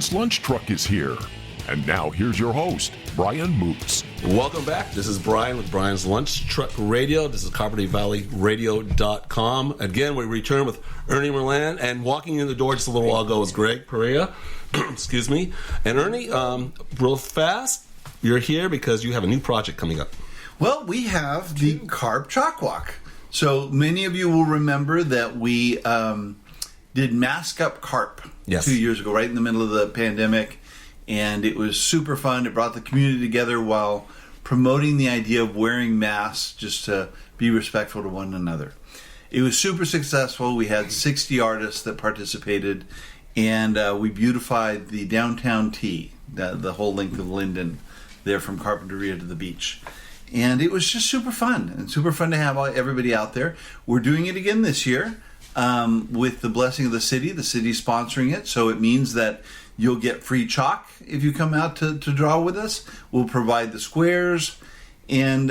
Bryan's Lunch Truck is here. And now here's your host, Bryan Moots. Welcome back. This is Bryan with Bryan's Lunch Truck Radio. This is CarbonateValleyRadio.com. Again, we return with Ernie Merlan, and walking in the door just a little while ago was Greg Perea. Excuse me. And Ernie, real fast, you're here because you have a new project coming up. Well, we have the Carb Chalk Walk. So many of you will remember that we did Mask Up Carp 2 years ago, right in the middle of the pandemic. And it was super fun. It brought the community together while promoting the idea of wearing masks just to be respectful to one another. It was super successful. We had 60 artists that participated, and we beautified the downtown T, the whole length of Linden, there from Carpinteria to the beach. And it was just super fun, and super fun to have everybody out there. We're doing it again this year with the blessing of the city sponsoring it, so it means that you'll get free chalk if you come out to draw with us. We'll provide the squares, and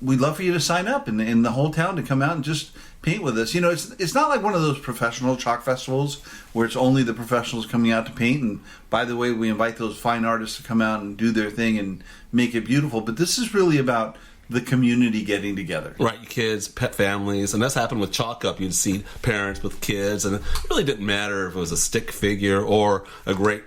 we'd love for you to sign up in the whole town to come out and just paint with us. You know, it's not like one of those professional chalk festivals where it's only the professionals coming out to paint. And by the way, we invite those fine artists to come out and do their thing and make it beautiful. But this is really about the community getting together. Right, kids, pet families, and that's happened with Chalk Up. You'd see parents with kids, and it really didn't matter if it was a stick figure or a great,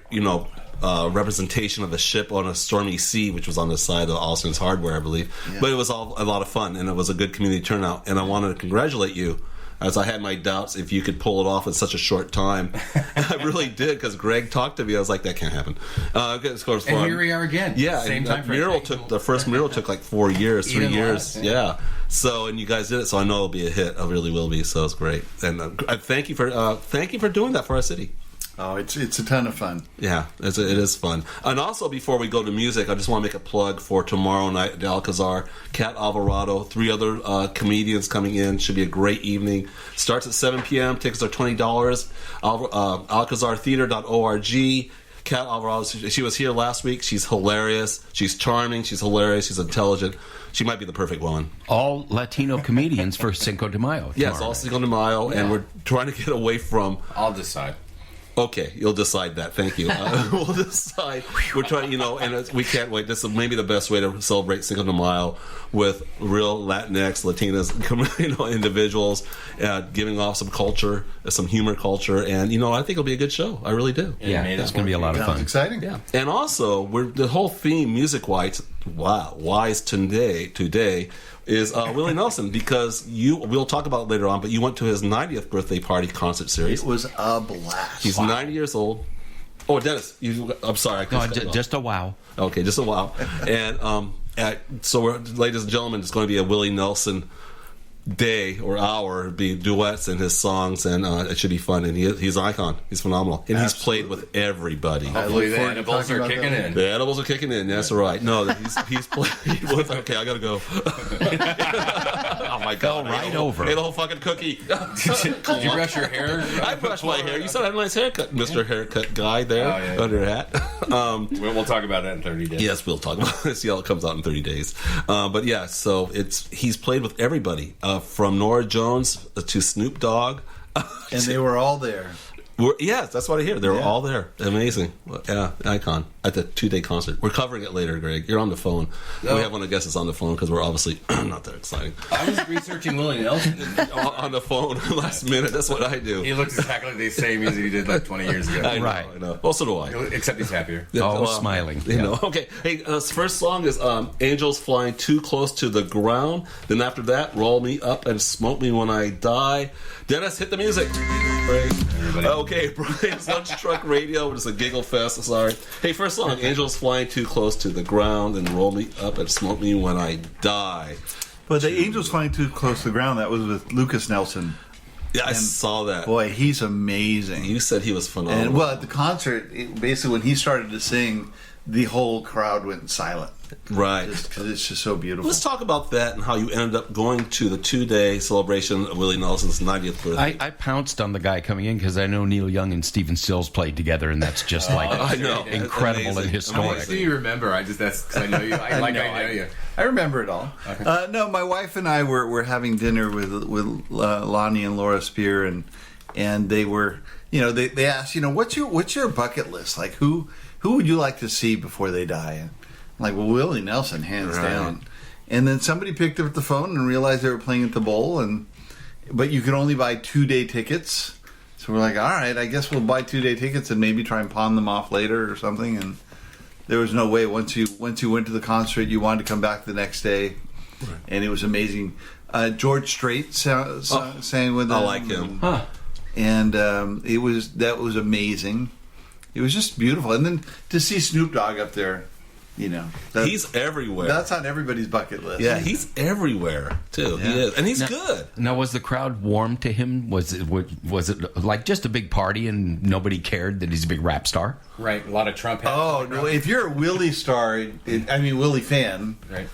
representation of a ship on a stormy sea, which was on the side of Alston's Hardware, I believe. Yeah. But it was all a lot of fun, and it was a good community turnout, and I wanted to congratulate you, as I had my doubts if you could pull it off in such a short time. I really did, because Greg talked to me. I was like, that can't happen. Of course, and here we are again. Yeah, same time. The first mural took like 4 years, 3 years. Yeah. So, and you guys did it, so I know it'll be a hit. It really will be. So it's great. And thank you for doing that for our city. Oh, it's a ton of fun. Yeah, it is fun. And also, before we go to music, I just want to make a plug for tomorrow night at the Alcazar. Cat Alvarado, 3 other comedians coming in. Should be a great evening. Starts at 7 p.m. Tickets are $20. AlcazarTheater.org. Cat Alvarado, she was here last week. She's hilarious. She's charming. She's hilarious. She's intelligent. She might be the perfect one. All Latino comedians for Cinco de Mayo. Yes, all Cinco de Mayo, and we're trying to get away from... I'll decide. Okay, you'll decide that. Thank you. We'll decide. We're trying, and we can't wait. This is maybe the best way to celebrate Cinco de Mayo with real Latinx, Latinas, individuals, giving off some culture, some humor culture, and I think it'll be a good show. I really do. Yeah, it's going to be a lot of fun. Exciting. Yeah, and also the whole theme, music-wise, today is Willie Nelson, because we'll talk about it later on, but you went to his 90th birthday party concert series. It was a blast. He's 90 years old. Oh, Dennis, I'm sorry. Just a wow. Okay, just a wow. And so, ladies and gentlemen, it's going to be a Willie Nelson day or hour, be duets and his songs, and it should be fun. And he's an icon. He's phenomenal, and he's played with everybody. Hopefully the edibles are kicking in. The edibles are kicking in. That's right. No, he's played with. Okay, I gotta go. Oh my God! Go right over. Ate the whole fucking cookie. Did you brush your hair? I brushed my hair. You said I had a nice haircut, Mr. Haircut guy there under your hat. We'll talk about that in 30 days. Yes, we'll talk about it. See how it comes out in 30 days. But yeah, so he's played with everybody. From Norah Jones to Snoop Dogg. And they were all there. Yes, that's what I hear. They were all there. Amazing. Yeah, icon at the 2-day concert. We're covering it later, Greg. You're on the phone. We have one of the guests on the phone because we're obviously not that exciting. I was researching Willie Nelson on the phone last minute. That's what I do. He looks exactly the same music he did like 20 years ago. I know. Well, so do I. Except he's happier. Smiling. Okay. Hey, first song is Angels Flying Too Close to the Ground. Then after that, Roll Me Up and Smoke Me When I Die. Dennis, hit the music. Everybody. Okay, Bryan's Lunch Truck Radio. It's a giggle fest. Sorry. Hey, first song, Angels Flying Too Close to the Ground, and Roll Me Up and Smoke Me When I Die. But the Angels Flying Too Close to the Ground, that was with Lucas Nelson. Yeah, I saw that. Boy, he's amazing. You said he was phenomenal. And at the concert, basically when he started to sing, the whole crowd went silent. Right. Because it's just so beautiful. Let's talk about that and how you ended up going to the 2-day celebration of Willie Nelson's 90th birthday. I pounced on the guy coming in because I know Neil Young and Stephen Stills played together, and that's just incredible and historic. Do you remember? That's because I know you. I know you. I remember it all. Okay. No, my wife and I were having dinner with Lonnie and Laura Spear, and they were they ask, what's your bucket list? Like, who would you like to see before they die? And I'm like, well, Willie Nelson, hands down. And then somebody picked up the phone and realized they were playing at the Bowl, but you could only buy 2-day tickets. So we're like, all right, I guess we'll buy 2-day tickets and maybe try and pawn them off later or something. And there was no way. Once you went to the concert, you wanted to come back the next day, and it was amazing. George Strait sang with them. I like him. And that was amazing. It was just beautiful. And then to see Snoop Dogg up there, he's everywhere. That's on everybody's bucket list. Yeah, he's everywhere too. Yeah. He is, and he's good. Now, was the crowd warm to him? Was it like just a big party and nobody cared that he's a big rap star? Right, a lot of Trump. Oh no! If you're a Willie star, Willie fan, right?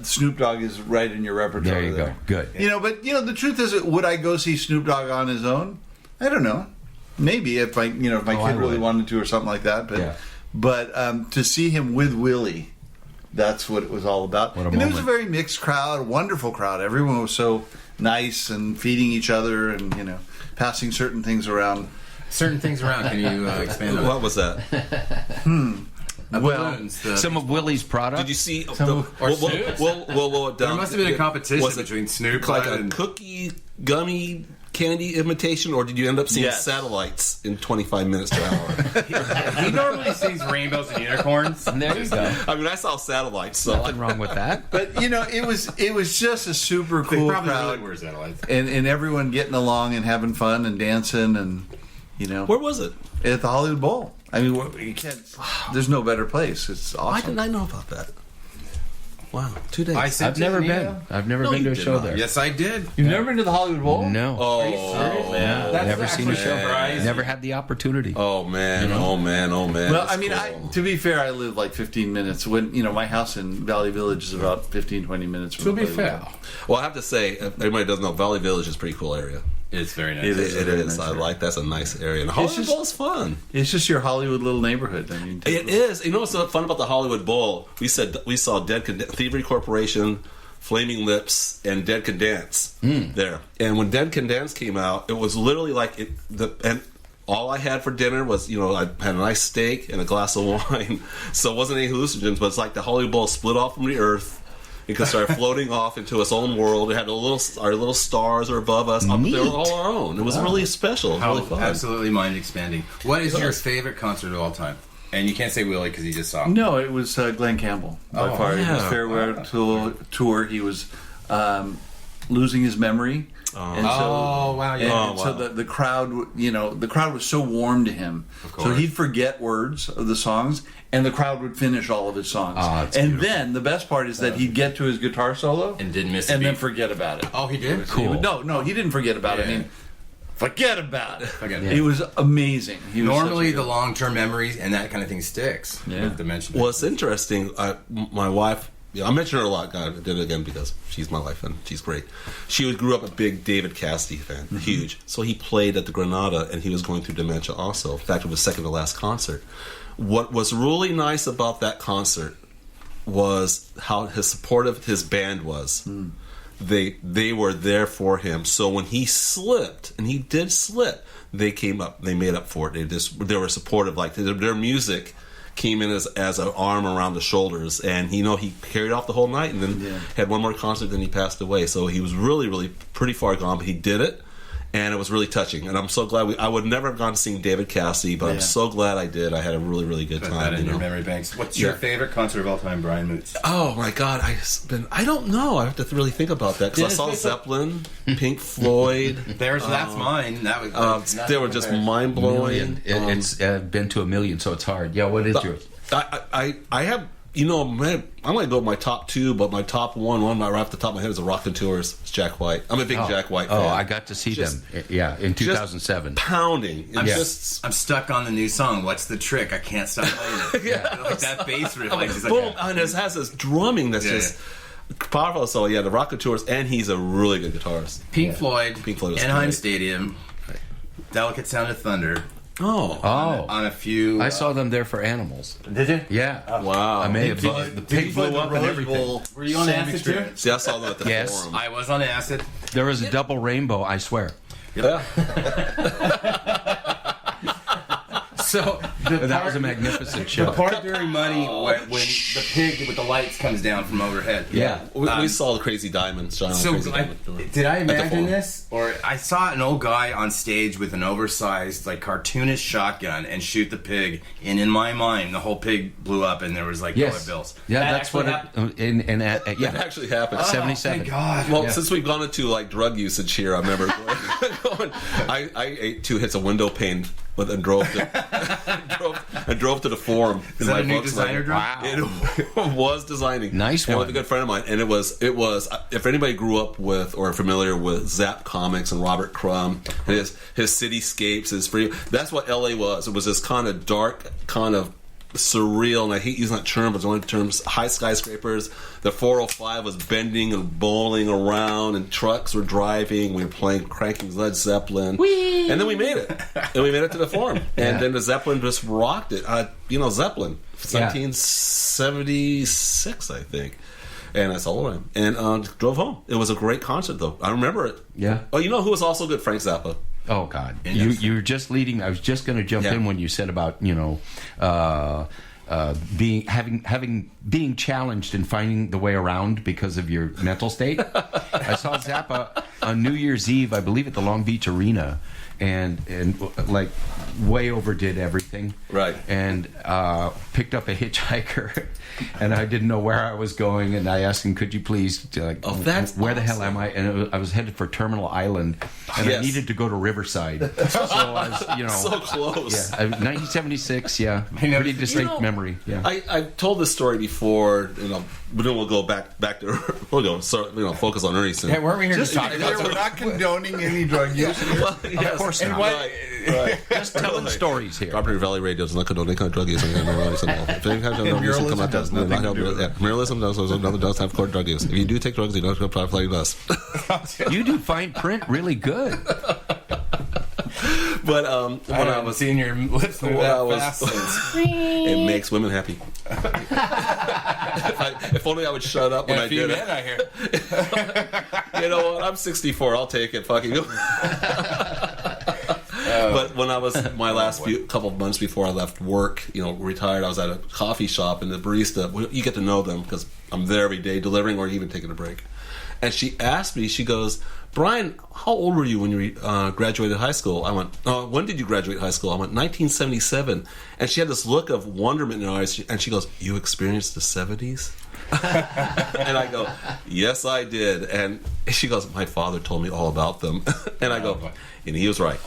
Snoop Dogg is right in your repertoire. There you go. Good. But the truth is, would I go see Snoop Dogg on his own? I don't know. Maybe if my kid really wanted to or something like that. But to see him with Willie, that's what it was all about. What a and moment. It was a very mixed crowd, a wonderful crowd. Everyone was so nice and feeding each other and passing certain things around. Certain things around. Can you expand on What was that? Some of Willie's product. Did you see? Snoop? There must have been a competition between Snoop like and a cookie gummy candy imitation, or did you end up seeing satellites in 25 minutes to an hour? He normally sings rainbows and unicorns. There you go. I mean, I saw satellites, so Nothing wrong with that. But it was just a super cool They probably crowd, really were satellites. and everyone getting along and having fun and dancing and where was it? at the Hollywood Bowl. I mean, you can't. There's no better place. It's Why awesome. didn't I know about that? Wow, 2 days. I've never been. I've never been to a show there. Yes, I did. You've never been to the Hollywood Bowl? No. Oh man! Never seen a show. surprising. Never had the opportunity. Oh man! Oh man! Well, That's I mean, cool. to be fair, I live like 15 minutes. When my house in Valley Village is about 15, 20 minutes from To the be Hollywood fair, Bowl. Well, I have to say, everybody doesn't know Valley Village is a pretty cool area. it's very nice. It is. It is. I like that's a nice area. And the Hollywood just- Bowl is fun. It's just your Hollywood little neighborhood. I mean, It is. You know what's so fun about the Hollywood Bowl? We saw Thievery Corporation, Flaming Lips, and Dead Can Dance there. And when Dead Can Dance came out, it was literally like and all I had for dinner was, I had a nice steak and a glass of wine. So it wasn't any hallucinogens, but it's like the Hollywood Bowl split off from the earth. It could start floating off into its own world. It had our little stars are above us. They were all our own. It was really special. How Really fun. absolutely mind expanding. What is your favorite concert of all time? And you can't say Willie because you just saw him. no, it was Glenn Campbell by far. It was farewell tour. He was losing his memory. And Oh, wow, yeah. And so the crowd, the crowd was so warm to him. So he'd forget words of the songs, and the crowd would finish all of his songs. that's and then the best part is that he'd get to his guitar solo And didn't miss a and then beat. forget about it. Oh, he did? Cool. No, he didn't forget about it. I Yeah. mean, forget about it. Forget It was amazing. He was Normally, such a the good- long-term memories and that kind of thing sticks. Yeah. With dementia. Well, it's interesting. My wife, I mention her a lot. I did it again because she's my wife and she's great. She grew up a big David Cassidy fan, huge. So he played at the Granada and he was going through dementia also. In fact, it was second to last concert. What was really nice about that concert was how supportive his band was. They were there for him. So when he slipped, and he did slip, they came up. They made up for it. They were supportive. Like their music came in as an arm around the shoulders, and he carried off the whole night, and then had one more concert. Then he passed away. So he was really, really pretty far gone, but he did it. And it was really touching, and I'm so glad. I would never have gone to see David Cassidy, but I'm so glad I did. I had a really, really good Put time. that in your memory banks. What's your favorite concert of all time, Bryan Moots? Oh my God, I don't know. I have to really think about that because I saw Zeppelin, Pink Floyd. That's mine. That was They were just mind blowing. It's been to 1 million, so it's hard. Yeah, what is yours? I have. Man, I'm going to go with my top two, but my top one right off the top of my head is the Rockin' Tours. It's Jack White. I'm a big Jack White fan. Oh, I got to see them. Yeah, in 2007. Pounding. I'm stuck on the new song. What's the trick? I can't stop playing it. Like that bass riff. Like, just like boom, and it has this drumming that's just powerful. So the Rockin' Tours, and he's a really good guitarist. Pink Floyd, was Anaheim great. Stadium, Delicate Sound of Thunder. Oh. On a few. I saw them there for Animals. Did you? Yeah. Wow. I may have. The pig blew up and everything. Were you on acid too? See, I saw them at the Yes. Forum. I was on acid. There was a double rainbow, I swear. Yeah. So that was a magnificent show. The part during Money when the pig with the lights comes down from overhead. Yeah, we saw the Crazy Diamonds. John, so did I imagine this, or I saw an old guy on stage with an oversized, like, cartoonish shotgun and shoot the pig, and in my mind, the whole pig blew up, and there was like dollar bills. Yeah, that's what happened. It actually happened. 77. Thank God. Well, since we've gone into like drug usage here, I remember going. I ate 2 hits of window pane and drove to the Forum. Is that a new designer drug? Wow. It was designing. Nice one. With a good friend of mine, and it was. If anybody grew up with or familiar with Zap Comics and Robert Crumb and his cityscapes, his free. That's what LA was. It was this kind of dark, kind of surreal, and I hate using that term, but it's only terms. High skyscrapers. The 405 was bending and bowling around, and trucks were driving. We were cranking Led Zeppelin. Whee! And then we made it. And we made it to the Forum. And then the Zeppelin just rocked it. Zeppelin. 1976, I think. And I saw him. And drove home. It was a great concert, though. I remember it. Yeah. Oh, you know who was also good? Frank Zappa. Oh God! You were just leading. I was just going to jump in when you said about being challenged and finding the way around because of your mental state. I saw Zappa on New Year's Eve, I believe, at the Long Beach Arena, and like way overdid everything. Right. And picked up a hitchhiker, and I didn't know where I was going, and I asked him, "Could you please, where the hell am I?" And I was headed for Terminal Island, and I needed to go to Riverside. So I was, so close. Yeah, 1976. Yeah, pretty distinct memory. Yeah, I've told this story before. But then we'll go back to focus on Ernie soon. Hey, weren't we here to talk about? We're not condoning any drug use. Well, yes. Of course not. Right. Just telling stories here. Carpenter Valley Radio does not condone any kind of drug use. Muralism does have court drug use. If you do take drugs, you don't have to apply less. You do fine print really good. But when I was seeing your lips move that fast, it makes women happy. If only I would shut up when I did it. I hear. You know what? I'm 64. I'll take it. Fucking. But when I was my last couple of months before I left work, retired, I was at a coffee shop, and the barista, you get to know them because I'm there every day delivering or even taking a break. And she asked me, she goes, "Bryan, how old were you when you graduated high school?" I went, "When did you graduate high school?" I went, 1977. And she had this look of wonderment in her eyes, and she goes, "You experienced the 70s?" And I go, "Yes, I did." And she goes, "My father told me all about them." And I go, and he was right.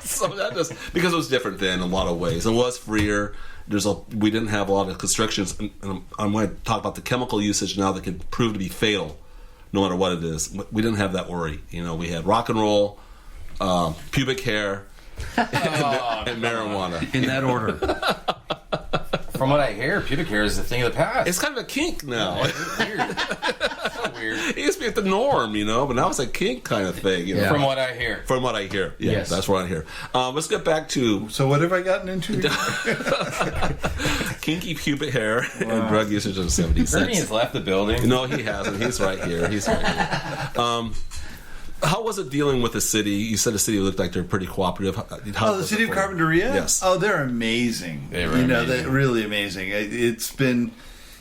So that just, because it was different then in a lot of ways. It was freer. We didn't have a lot of constrictions. And I'm going to talk about the chemical usage now that can prove to be fatal, no matter what it is. We didn't have that worry. We had rock and roll, pubic hair, and marijuana. In that order. From what I hear, pubic hair is a thing of the past. It's kind of a kink now. It's weird. So weird. It used to be the norm, but now it's a kink kind of thing. Yeah. From what I hear. From what I hear. Yeah, yes. That's what I hear. Let's get back to... So what have I gotten into? Kinky pubic hair and drug usage in the 70s. Ernie has left the building. No, he hasn't. He's right here. How was it dealing with the city? You said the city looked like they're pretty cooperative. The city of Carpinteria? Yes. Oh, they're amazing. They were amazing. They're really amazing. It's been,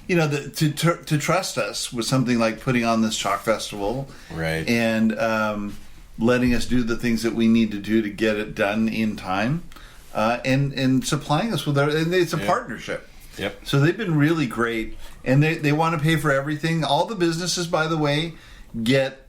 to trust us with something like putting on this chalk festival, right? And letting us do the things that we need to do to get it done in time, and supplying us with and it's a partnership. Yep. So they've been really great, and they want to pay for everything. All the businesses, by the way, get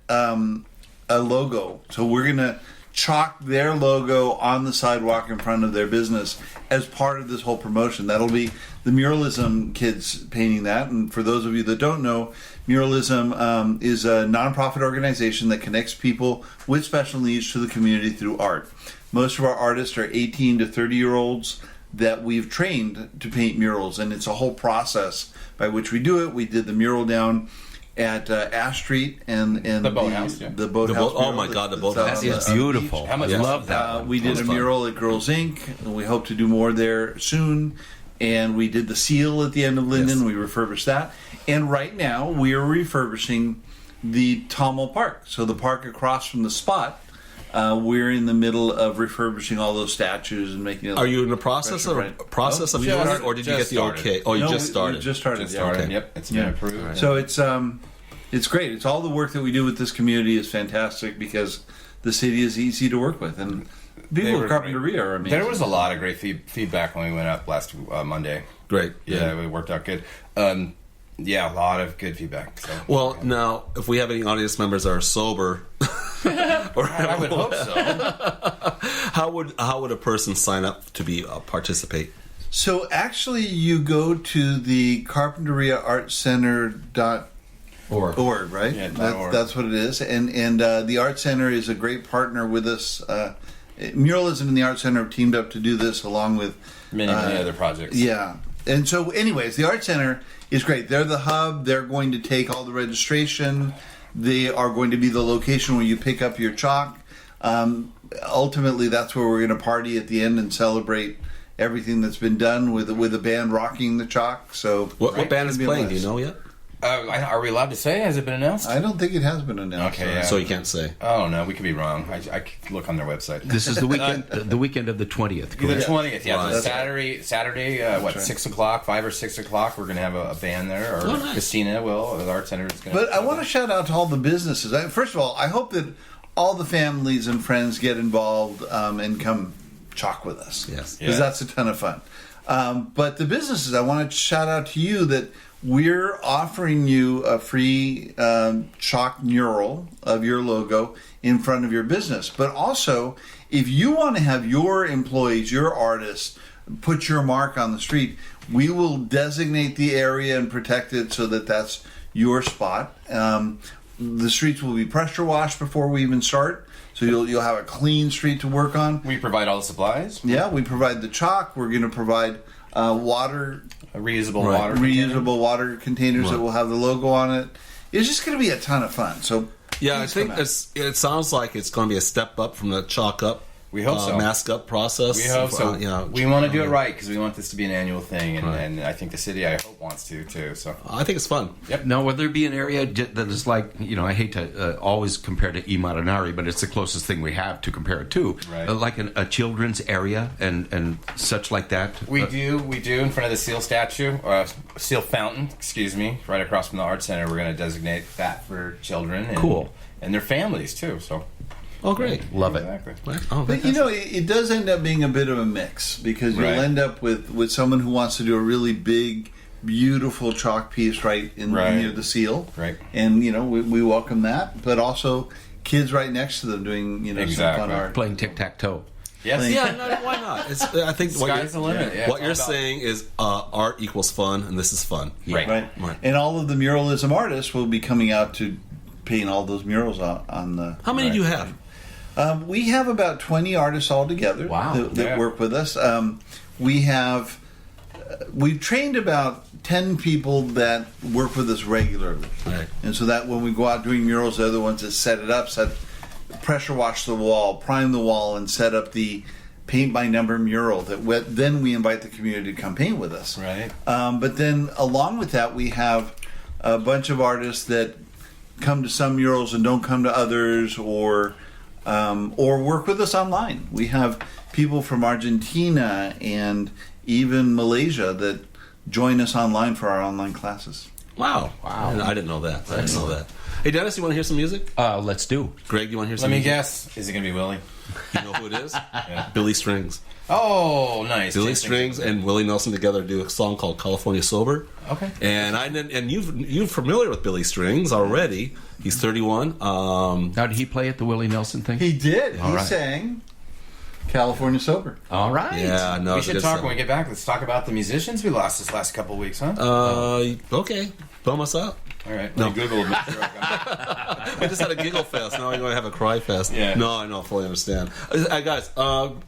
a logo. So we're going to chalk their logo on the sidewalk in front of their business as part of this whole promotion. That'll be the Muralism kids painting that. And for those of you that don't know, Muralism is a nonprofit organization that connects people with special needs to the community through art. Most of our artists are 18 to 30-year-olds that we've trained to paint murals, and it's a whole process by which we do it. We did the mural down at Ash Street and the boathouse. The boathouse. Oh my God, the boathouse! It's beautiful. How much love that. We did a mural at Girls Inc. and we hope to do more there soon. And we did the seal at the end of Linden. Yes. We refurbished that. And right now we are refurbishing the Tommel Park. So the park across from the Spot We're in the middle of refurbishing all those statues and making it. Are you in the process of doing it, or did you get the okay? Oh, you just started. We just started. Okay. Yep, it's been approved. Right. So it's great. It's all the work that we do with this community is fantastic because the city is easy to work with, and people at Carpinteria are amazing. There was a lot of great feedback when we went up last Monday. Great. Yeah, it worked out good. Yeah, a lot of good feedback. So, well, now, if we have any audience members that are sober, I would hope so. How would a person sign up to be participate? So actually, you go to the CarpinteriaArtCenter.org, right? Yeah, .org. That's what it is, and the Art Center is a great partner with us. Muralism and the Art Center have teamed up to do this along with many other projects. Yeah. And so, anyways, the Art Center is great. They're the hub. They're going to take all the registration. They are going to be the location where you pick up your chalk. Ultimately, that's where we're going to party at the end and celebrate everything that's been done with a band rocking the chalk. So, what band is playing? Do you know yet? Are we allowed to say? Has it been announced? I don't think it has been announced. Okay, so you can't say. Oh no, we could be wrong. I could look on their website. This is the weekend. The weekend of the 20th. The 20th, yeah. Right. Saturday. What? 6 o'clock, 5 or 6 o'clock. We're going to have a band there, or nice. Christina will. The Art Center is going. But I want to shout out to all the businesses. First of all, I hope that all the families and friends get involved and come chalk with us. Yes, because that's a ton of fun. But the businesses, I want to shout out to you that we're offering you a free chalk mural of your logo in front of your business. But also, if you want to have your employees, your artists, put your mark on the street, we will designate the area and protect it so that that's your spot. The streets will be pressure washed before we even start. So you'll have a clean street to work on. We provide all the supplies. Yeah, we provide the chalk. We're going to provide water, reusable water containers that will have the logo on it. It's just going to be a ton of fun. So yeah, I think it sounds like it's going to be a step up from the chalk up. We hope so. Mask up process. We hope so. We want to do it right because we want this to be an annual thing, and I think the city, I hope, wants to too. So I think it's fun. Yep. Now, would there be an area that is like, I hate to always compare to I Marinari, but it's the closest thing we have to compare it to, right. Like a children's area and such like that. We do in front of the seal statue, seal fountain, excuse me, right across from the Art Center. We're going to designate that for children, and their families too. So. Oh, great. Love it. Exactly. Oh, but it does end up being a bit of a mix because you'll end up with someone who wants to do a really big, beautiful chalk piece right near the seal. Right. And, we welcome that. But also kids right next to them doing, some fun art. Playing tic-tac-toe. Yes. Yeah, no, why not? I think sky's the limit. Yeah, what you're saying is art equals fun, and this is fun. Right. And all of the muralism artists will be coming out to paint all those murals on the... How many do you have? We have about 20 artists all together that work with us. We've trained about 10 people that work with us regularly. Right. And so that when we go out doing murals, they're the ones that set it up, pressure wash the wall, prime the wall, and set up the paint by number mural. Then we invite the community to come paint with us. Right. But then along with that, we have a bunch of artists that come to some murals and don't come to others, or work with us online. We have people from Argentina and even Malaysia that join us online for our online classes. Wow. I didn't know that. Hey, Dennis, you want to hear some music? Let's do. Greg, you want to hear some music? music? Let me guess. Is it going to be Willie? You know who it is? Billy Strings. Oh, nice. Billy Strings and Willie Nelson together do a song called California Sober. Okay. And you're familiar with Billy Strings already. He's 31. Now, did he play at the Willie Nelson thing? He did. All he right. sang California Sober. All right. Yeah, no. We should talk when we get back. Let's talk about the musicians we lost this last couple of weeks, huh? Okay. Bum us out. All right. No. Google it. We just had a giggle fest. Now we're going to have a cry fest. Yeah. No, I know. Fully understand. Guys,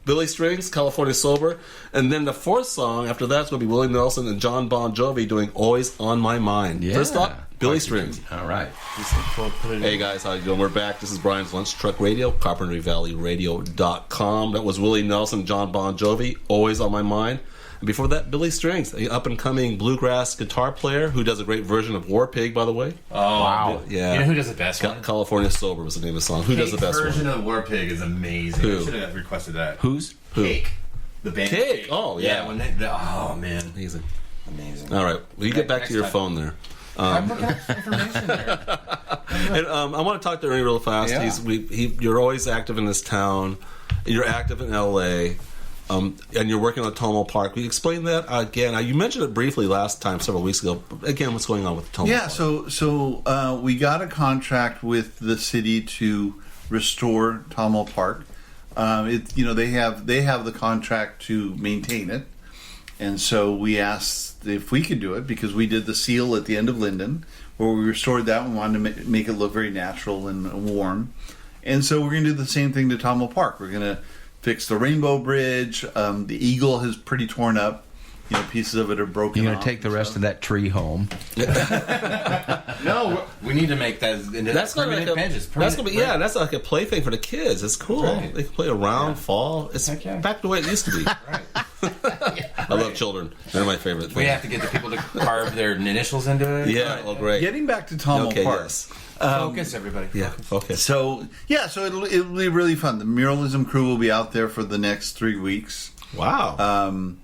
Billy Strings, California Sober. And then the fourth song after that's going to be Willie Nelson and John Bon Jovi doing Always on My Mind. Yeah. First up, Billy Strings. All right. Hey guys, how you doing? We're back. This is Brian's Lunch Truck Radio, CarpentryValleyRadio.com. That was Willie Nelson, John Bon Jovi, Always on My Mind. And before that, Billy Strings, an up-and-coming bluegrass guitar player who does a great version of War Pig, by the way. Oh, wow. Yeah. You know who does the best one? California Sober was the name of the song. Who does the best one? His version of War Pig is amazing. Who? I should have requested that. Who? Cake. The band Cake. Oh, yeah. Oh, man. Amazing. Amazing. All right. Well, you get back to your phone there. I'm looking up some information there. And I want to talk to Ernie real fast. Yeah. You're always active in this town. You're active in L.A., and you're working on Tomo Park. Will you explain that again? You mentioned it briefly last time, several weeks ago. But again, what's going on with Tomo Park? So we got a contract with the city to restore Tomo Park. They have the contract to maintain it, and so we asked if we could do it because we did the seal at the end of Linden, where we restored that and wanted to make it look very natural and warm. And so we're going to do the same thing to Tomo Park. We're going to fix the Rainbow Bridge. The Eagle is pretty torn up. Pieces of it are broken. You're going to take the rest of that tree home. No, we need to make that into permanent benches. That's gonna be that's like a play thing for the kids. It's cool. Right. They can play around, fall. It's back to the way it used to be. I love children. They're my favorite thing. We have to get the people to carve their initials into it. Yeah, well, great. Getting back to Tomo Park. Yes. Focus, everybody. Yeah, focus. So it'll be really fun. The muralism crew will be out there for the next 3 weeks. Wow.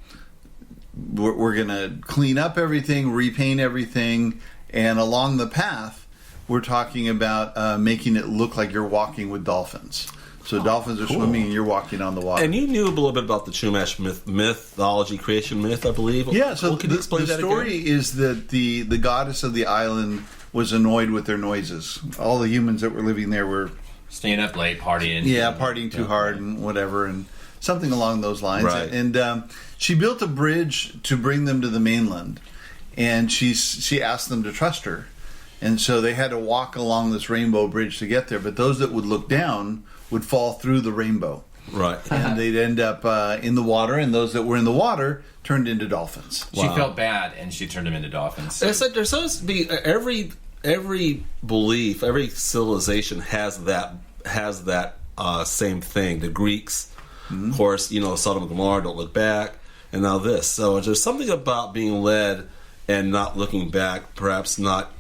We're going to clean up everything, repaint everything, and along the path, we're talking about making it look like you're walking with dolphins. So dolphins are swimming and you're walking on the water. And you knew a little bit about the Chumash mythology, creation myth, I believe. Yeah, so can you explain the that story again? is that the goddess of the island was annoyed with their noises. All the humans that were living there were... Staying up late, partying. Yeah, partying too hard and whatever, and something along those lines. Right. And she built a bridge to bring them to the mainland, and she asked them to trust her. And so they had to walk along this rainbow bridge to get there, but those that would look down would fall through the rainbow. Right. And they'd end up in the water, and those that were in the water turned into dolphins. She felt bad, and she turned them into dolphins. So. It's like there's supposed to be every belief, every civilization has that same thing. The Greeks, of course, Sodom and Gomorrah, don't look back, and now this. So there's something about being led and not looking back, perhaps not,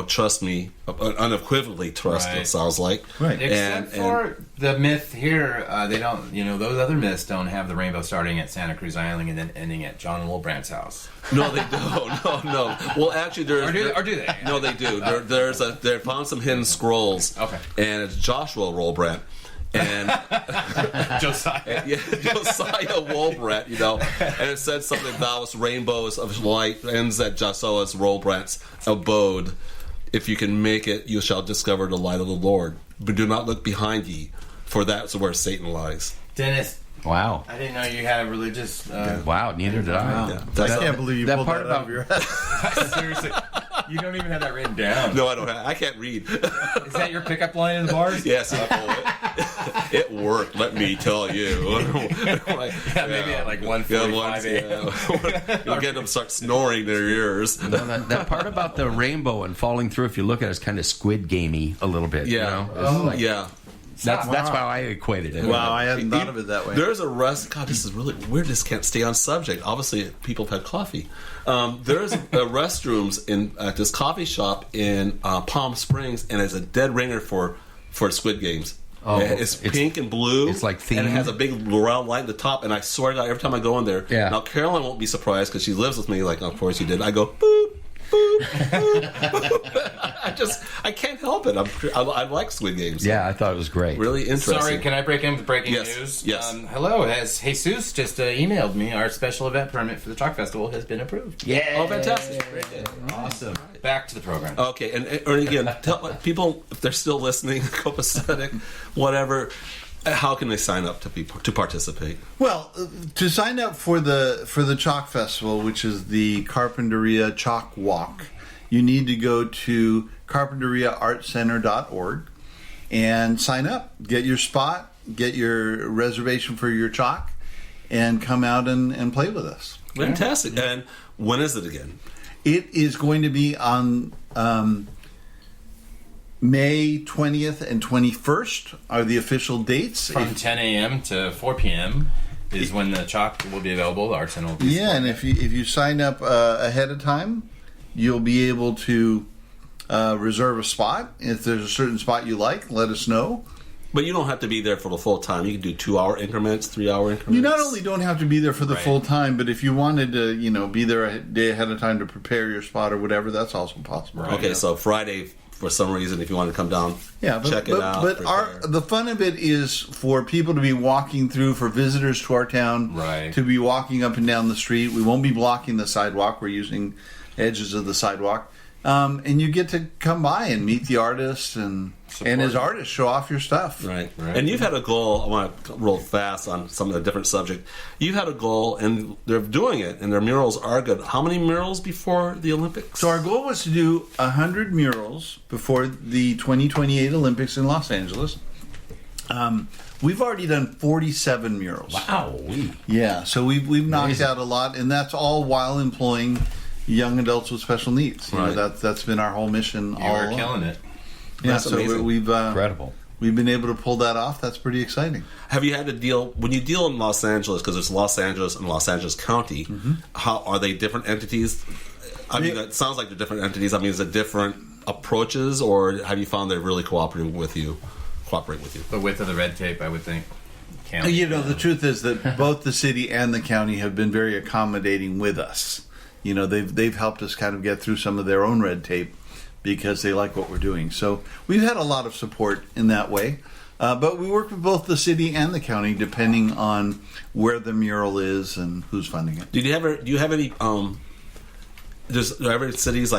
trust me, unequivocally trust, Right. It sounds like. Right. Except for the myth here, they don't, those other myths don't have the rainbow starting at Santa Cruz Island and then ending at John Wilbrandt's house. No, they don't. No. Well, actually, there's... Or do they? No, they do. They found some hidden scrolls. Okay. And it's Joshua Rolbrand. And Josiah. Josiah Wolbrat, and it said something about rainbows of light ends at Josiah's Rolbrat's abode. If you can make it, you shall discover the light of the Lord. But do not look behind ye, for that's where Satan lies. Dennis, Wow. I didn't know you had a religious... Wow, neither did I. Yeah. I can't believe you pulled that out of your head. Seriously, you don't even have that written down. No, I don't. I can't read. Is that your pickup line in the bars? Yes, it worked. Let me tell you. Maybe at like 1:45 a.m. You'll get them start snoring their ears. That part about the rainbow and falling through, if you look at it, is kind of Squid Gamey a little bit. Yeah, yeah. That's how I equated it. Wow, I hadn't thought of it that way. There's a God, this is really weird. This can't stay on subject. Obviously, people have had coffee. There's restrooms at this coffee shop in Palm Springs, and it's a dead ringer for Squid Games. Oh, it's pink and blue. It's like themed. And it has a big round light at the top. And I swear to God, every time I go in there, now Caroline won't be surprised because she lives with me. Like, of course you did. I go boop. Boop, boop. I can't help it. I like Squid Games. Yeah, I thought it was great. Really interesting. Sorry, can I break in with breaking news? Yes. Hello, as Jesus just emailed me, our special event permit for the Chalk Festival has been approved. Yeah. Oh, fantastic. Very good. Awesome. Back to the program. Okay, and Ernie, again, tell people, if they're still listening, copacetic, whatever, how can they sign up to participate? Well, to sign up for the Chalk Festival, which is the Carpinteria Chalk Walk, you need to go to carpinteriaartcenter.org and sign up. Get your spot, get your reservation for your chalk, and come out and play with us. Fantastic. And when is it again? It is going to be on May 20th and 21st are the official dates. From 10 a.m. to 4 p.m. is when the chalk will be available. The art center will be. Yeah, and if you sign up ahead of time, you'll be able to reserve a spot. If there's a certain spot you like, let us know. But you don't have to be there for the full time. You can do 2-hour increments, 3-hour increments. You not only don't have to be there for the full time, but if you wanted to, be there a day ahead of time to prepare your spot or whatever, that's also possible. Right. Okay, so Friday, for some reason, if you want to come down, check it out. But the fun of it is for people to be walking through, for visitors to our town, to be walking up and down the street. We won't be blocking the sidewalk. We're using edges of the sidewalk. And you get to come by and meet the artist and as artists show off your stuff. Right. And you've had a goal. I want to roll fast on some of the different subject. You've had a goal, and they're doing it, and their murals are good. How many murals before the Olympics? So our goal was to do 100 murals before the 2028 Olympics in Los Angeles. We've already done 47 murals. Wow. Yeah, so we've knocked out a lot, and that's all while employing young adults with special needs. That's been our whole mission all along. We're killing it. Yeah, that's amazing. We've incredible. We've been able to pull that off. That's pretty exciting. Have you had to deal when you deal in Los Angeles, because it's Los Angeles and Los Angeles County? How are they different entities? I mean, it sounds like they're different entities. I mean, is it different approaches, or have you found they're really cooperating with you? The width of the red tape, I would think. The truth is that both the city and the county have been very accommodating with us. They've helped us kind of get through some of their own red tape because they like what we're doing. So we've had a lot of support in that way. But we work with both the city and the county depending on where the mural is and who's funding it. Do you have any does ever cities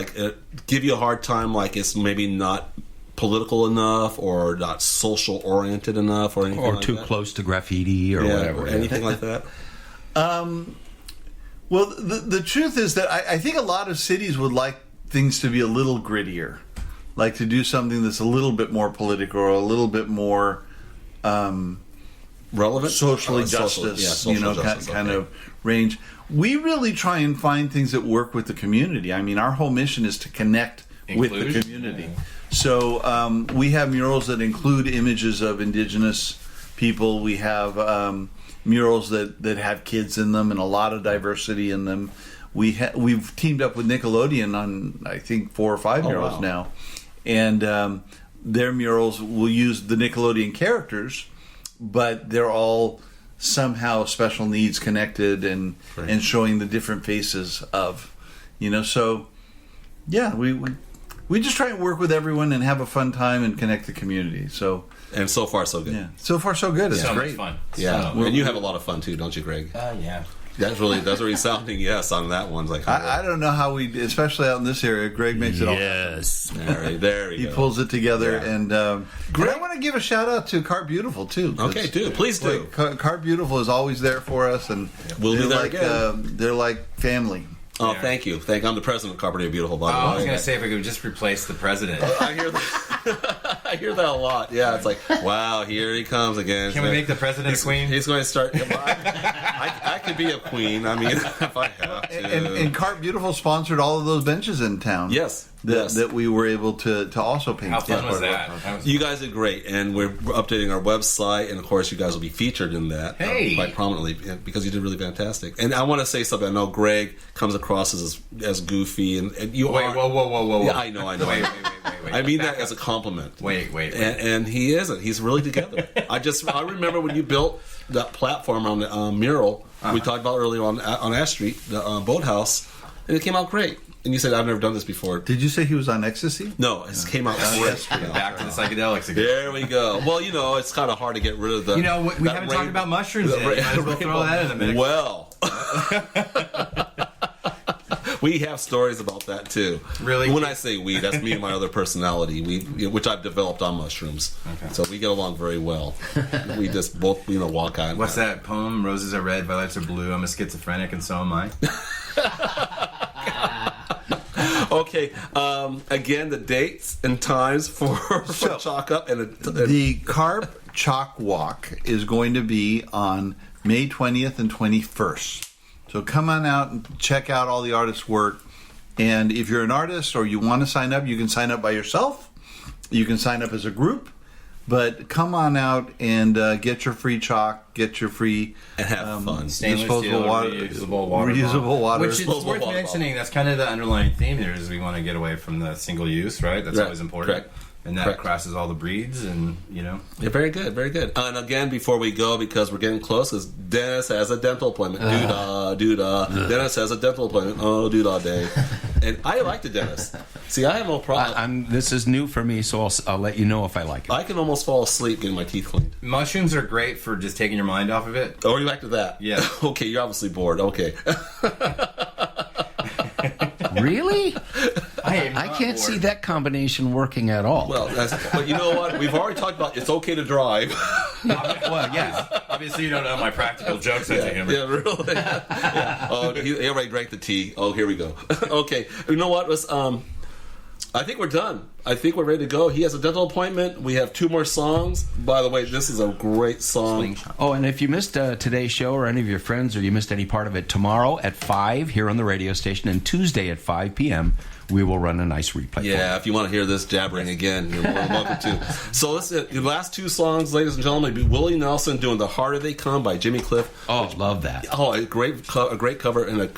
give you a hard time, like it's maybe not political enough or not social oriented enough or anything, or like too that? close to graffiti or whatever, or anything like that? Well, the truth is that I think a lot of cities would like things to be a little grittier, like to do something that's a little bit more political or a little bit more relevant, socially justice, kind of range. We really try and find things that work with the community. I mean, our whole mission is to connect with the community. Yeah. So we have murals that include images of indigenous people. We have murals that have kids in them and a lot of diversity in them. We've teamed up with Nickelodeon on, I think, 4 or 5 murals now. And their murals will use the Nickelodeon characters, but they're all somehow special needs connected and showing the different faces of, so yeah, we just try and work with everyone and have a fun time and connect the community. And so far so good. Yeah, so far so good. It's great. Fun. Yeah, and you have a lot of fun too, don't you, Greg? Yeah. That's really sounding yes on that one. Like I don't know how especially out in this area, Greg makes it all. Yes, there we go. He pulls it together, and Greg, I want to give a shout out to Car Beautiful too. Okay, please do. Car Beautiful is always there for us, and we'll be there again. They're like family. Oh, thank you. I'm the president of Carpenter Beautiful, by the way. I was going to say if we could just replace the president. I hear that. I hear that a lot. Yeah, it's like, wow, here he comes again. Can we make the president a queen? He's going to start. I could be a queen. I mean, if I have to. And Carp Beautiful sponsored all of those benches in town. Yes. That we were able to also paint. How fun was that? You guys did great, and we're updating our website, and of course, you guys will be featured in that quite prominently because you did really fantastic. And I want to say something. I know Greg comes across as goofy, and you are. Whoa! Yeah, I know. Wait. I mean that as a compliment. Wait. And he isn't. He's really together. I remember when you built that platform on the mural we talked about earlier on Ash Street, the boathouse, and it came out great. And you said, I've never done this before. Did you say he was on ecstasy? No, it came out great. Back to the psychedelics again. There we go. Well, it's kind of hard to get rid of the... we haven't talked about mushrooms yet. Might as well throw that in the mix. Well... we have stories about that, too. Really? When I say we, that's me and my other personality, which I've developed on mushrooms. Okay. So we get along very well. We just both, walk on. What's that poem? Roses are red, violets are blue. I'm a schizophrenic, and so am I. Okay, again, the dates and times for Chalk Up. The Carp Chalk Walk is going to be on May 20th and 21st. So come on out and check out all the artists' work. And if you're an artist or you want to sign up, you can sign up by yourself. You can sign up as a group. But come on out and get your free chalk, get your free and have fun. Disposable water, reusable water. Which is worth mentioning. That's kind of the underlying theme here. Is we want to get away from the single use, right? That's always important. Correct. And that crosses all the breeds, and Yeah, very good, very good. And again, before we go, because we're getting close, because Dennis has a dental appointment. Doo-dah. Dennis has a dental appointment. Oh, doo-dah day. And I like the dentist. See, I have no problem. This is new for me, so I'll let you know if I like it. I can almost fall asleep getting my teeth cleaned. Mushrooms are great for just taking your mind off of it. Oh, you like to that? Yeah. Okay, you're obviously bored. Okay. Really? I can't see that combination working at all. Well, but you know what? We've already talked about it's okay to drive. Well, yeah. Obviously, you don't know my practical jokes sense of humor. Yeah, really. Yeah. Oh, he already drank the tea. Oh, here we go. Okay. You know what? I think we're done. I think we're ready to go. He has a dental appointment. We have 2 more songs. By the way, this is a great song. Oh, and if you missed today's show or any of your friends, or you missed any part of it, tomorrow at 5 here on the radio station, and Tuesday at 5 p.m., we will run a nice replay. Yeah, if you want to hear this jabbering again, you're more than welcome to. So listen, the last 2 songs, ladies and gentlemen, will be Willie Nelson doing "The Harder They Come" by Jimmy Cliff. Oh, love that. Oh, a great cover and a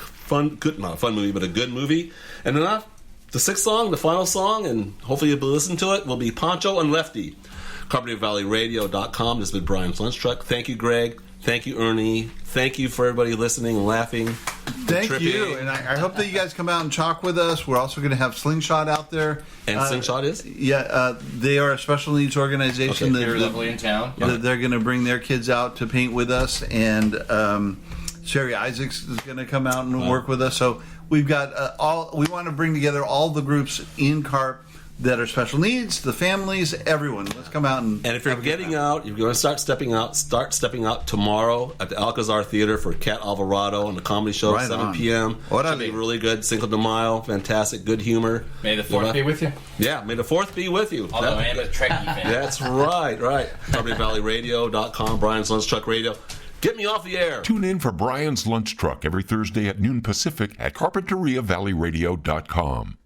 not a fun movie, but a good movie. And then the 6th song, the final song, and hopefully you'll listen to it, will be Poncho and Lefty. CarbonateValleyRadio.com. This has been Bryan's Lunch Truck. Thank you, Greg. Thank you, Ernie. Thank you for everybody listening and laughing. Thank you. And I hope that you guys come out and talk with us. We're also going to have Slingshot out there. And Slingshot is? Yeah, they are a special needs organization. Okay, here locally in town. They're going to bring their kids out to paint with us. And Sherry Isaacs is going to come out and work with us. So we've got we want to bring together all the groups in CARP that are special needs, the families, everyone. Let's come out and if you're getting out, you're going to start stepping out tomorrow at the Alcazar Theater for Cat Alvarado and the comedy show at 7 p.m. Should be really good. Cinco de Mayo, fantastic, good humor. May the 4th be with you. Yeah, may the 4th be with you. Although I am a Trekkie fan. That's right. CarbonateValleyRadio.com, Bryan's Lunch Truck Radio. Get me off the air. Tune in for Bryan's Lunch Truck every Thursday at noon Pacific at CarpentariaValleyRadio.com.